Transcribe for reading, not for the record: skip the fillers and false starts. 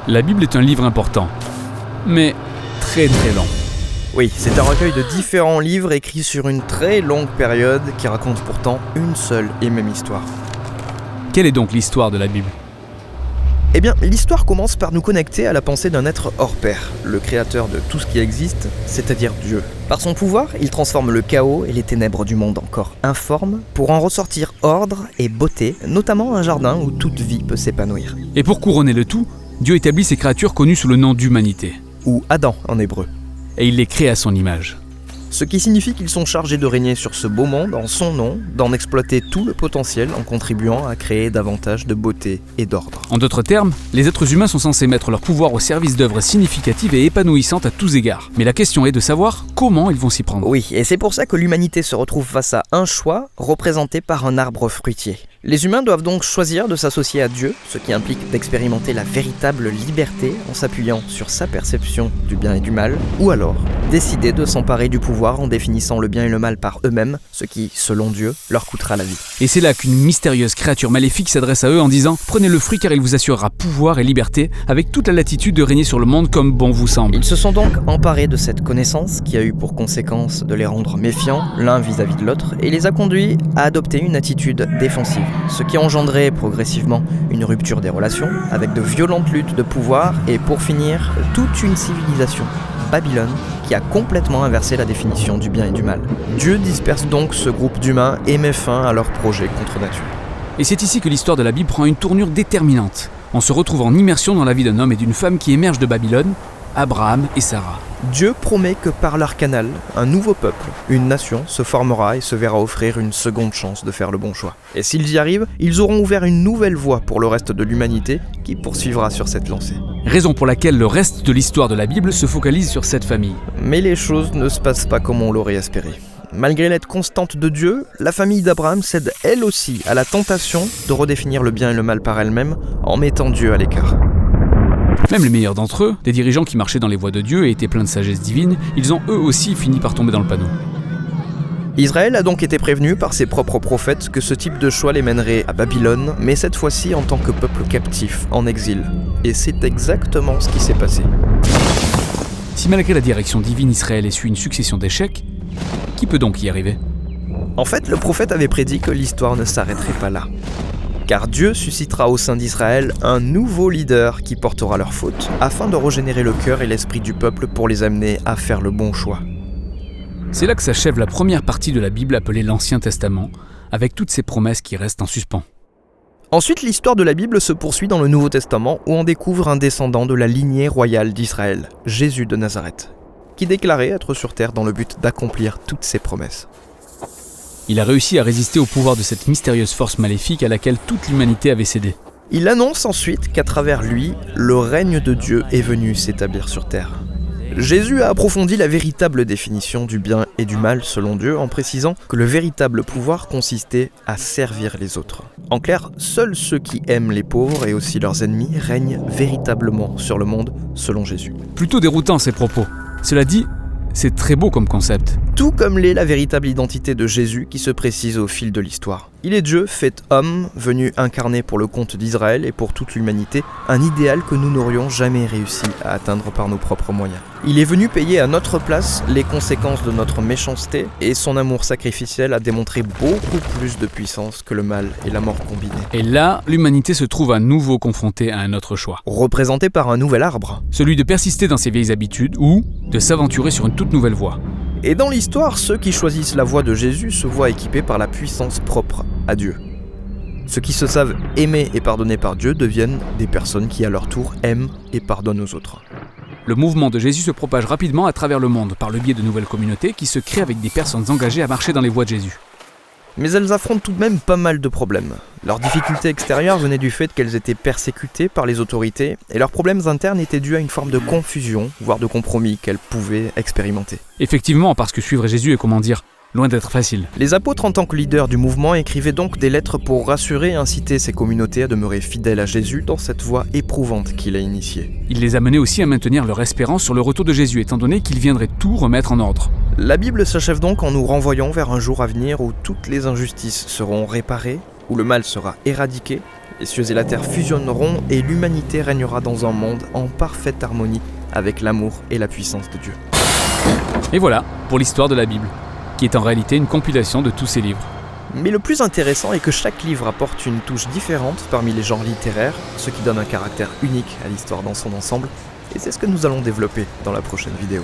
La Bible est un livre important, mais très long. Oui, c'est un recueil de différents livres écrits sur une très longue période qui racontent pourtant une seule et même histoire. Quelle est donc l'histoire de la Bible ? Eh bien, l'histoire commence par nous connecter à la pensée d'un être hors pair, le créateur de tout ce qui existe, c'est-à-dire Dieu. Par son pouvoir, il transforme le chaos et les ténèbres du monde encore informe pour en ressortir ordre et beauté, notamment un jardin où toute vie peut s'épanouir. Et pour couronner le tout, Dieu établit ces créatures connues sous le nom d'humanité. Ou Adam en hébreu. Et il les crée à son image. Ce qui signifie qu'ils sont chargés de régner sur ce beau monde en son nom, d'en exploiter tout le potentiel en contribuant à créer davantage de beauté et d'ordre. En d'autres termes, les êtres humains sont censés mettre leur pouvoir au service d'œuvres significatives et épanouissantes à tous égards. Mais la question est de savoir comment ils vont s'y prendre. Oui, et c'est pour ça que l'humanité se retrouve face à un choix représenté par un arbre fruitier. Les humains doivent donc choisir de s'associer à Dieu, ce qui implique d'expérimenter la véritable liberté en s'appuyant sur sa perception du bien et du mal, ou alors décider de s'emparer du pouvoir en définissant le bien et le mal par eux-mêmes, ce qui, selon Dieu, leur coûtera la vie. Et c'est là qu'une mystérieuse créature maléfique s'adresse à eux en disant « Prenez le fruit car il vous assurera pouvoir et liberté, avec toute la latitude de régner sur le monde comme bon vous semble. » Ils se sont donc emparés de cette connaissance qui a eu pour conséquence de les rendre méfiants l'un vis-à-vis de l'autre et les a conduits à adopter une attitude défensive, ce qui a engendré progressivement une rupture des relations avec de violentes luttes de pouvoir et pour finir, toute une civilisation, Babylone, qui a complètement inversé la définition du bien et du mal. Dieu disperse donc ce groupe d'humains et met fin à leur projet contre nature. Et c'est ici que l'histoire de la Bible prend une tournure déterminante. On se retrouve en immersion dans la vie d'un homme et d'une femme qui émergent de Babylone, Abraham et Sarah. Dieu promet que par leur canal, un nouveau peuple, une nation, se formera et se verra offrir une seconde chance de faire le bon choix. Et s'ils y arrivent, ils auront ouvert une nouvelle voie pour le reste de l'humanité qui poursuivra sur cette lancée. Raison pour laquelle le reste de l'histoire de la Bible se focalise sur cette famille. Mais les choses ne se passent pas comme on l'aurait espéré. Malgré l'aide constante de Dieu, la famille d'Abraham cède elle aussi à la tentation de redéfinir le bien et le mal par elle-même en mettant Dieu à l'écart. Même les meilleurs d'entre eux, des dirigeants qui marchaient dans les voies de Dieu et étaient pleins de sagesse divine, ils ont eux aussi fini par tomber dans le panneau. Israël a donc été prévenu par ses propres prophètes que ce type de choix les mènerait à Babylone, mais cette fois-ci en tant que peuple captif, en exil. Et c'est exactement ce qui s'est passé. Si malgré la direction divine Israël essuie une succession d'échecs, qui peut donc y arriver ? En fait, le prophète avait prédit que l'histoire ne s'arrêterait pas là. Car Dieu suscitera au sein d'Israël un nouveau leader qui portera leurs fautes, afin de régénérer le cœur et l'esprit du peuple pour les amener à faire le bon choix. C'est là que s'achève la première partie de la Bible appelée l'Ancien Testament, avec toutes ces promesses qui restent en suspens. Ensuite, l'histoire de la Bible se poursuit dans le Nouveau Testament où on découvre un descendant de la lignée royale d'Israël, Jésus de Nazareth, qui déclarait être sur terre dans le but d'accomplir toutes ses promesses. Il a réussi à résister au pouvoir de cette mystérieuse force maléfique à laquelle toute l'humanité avait cédé. Il annonce ensuite qu'à travers lui, le règne de Dieu est venu s'établir sur terre. Jésus a approfondi la véritable définition du bien et du mal selon Dieu en précisant que le véritable pouvoir consistait à servir les autres. En clair, seuls ceux qui aiment les pauvres et aussi leurs ennemis règnent véritablement sur le monde selon Jésus. Plutôt déroutant ces propos. Cela dit, c'est très beau comme concept. Tout comme l'est la véritable identité de Jésus qui se précise au fil de l'histoire. Il est Dieu fait homme, venu incarner pour le compte d'Israël et pour toute l'humanité, un idéal que nous n'aurions jamais réussi à atteindre par nos propres moyens. Il est venu payer à notre place les conséquences de notre méchanceté et son amour sacrificiel a démontré beaucoup plus de puissance que le mal et la mort combinés. Et là, l'humanité se trouve à nouveau confrontée à un autre choix. Représenté par un nouvel arbre. Celui de persister dans ses vieilles habitudes ou de s'aventurer sur une toute nouvelle voie. Et dans l'histoire, ceux qui choisissent la voie de Jésus se voient équipés par la puissance propre à Dieu. Ceux qui se savent aimer et pardonner par Dieu deviennent des personnes qui à leur tour aiment et pardonnent aux autres. Le mouvement de Jésus se propage rapidement à travers le monde par le biais de nouvelles communautés qui se créent avec des personnes engagées à marcher dans les voies de Jésus. Mais elles affrontent tout de même pas mal de problèmes. Leurs difficultés extérieures venaient du fait qu'elles étaient persécutées par les autorités et leurs problèmes internes étaient dus à une forme de confusion, voire de compromis qu'elles pouvaient expérimenter. Effectivement, parce que suivre Jésus est, loin d'être facile. Les apôtres en tant que leaders du mouvement écrivaient donc des lettres pour rassurer et inciter ces communautés à demeurer fidèles à Jésus dans cette voie éprouvante qu'il a initiée. Il les amenait aussi à maintenir leur espérance sur le retour de Jésus, étant donné qu'il viendrait tout remettre en ordre. La Bible s'achève donc en nous renvoyant vers un jour à venir où toutes les injustices seront réparées, où le mal sera éradiqué, Les cieux et la terre fusionneront et l'humanité régnera dans un monde en parfaite harmonie avec l'amour et la puissance de Dieu. Et voilà pour l'histoire de la Bible, qui est en réalité une compilation de tous ces livres. Mais le plus intéressant est que chaque livre apporte une touche différente parmi les genres littéraires, ce qui donne un caractère unique à l'histoire dans son ensemble, et c'est ce que nous allons développer dans la prochaine vidéo.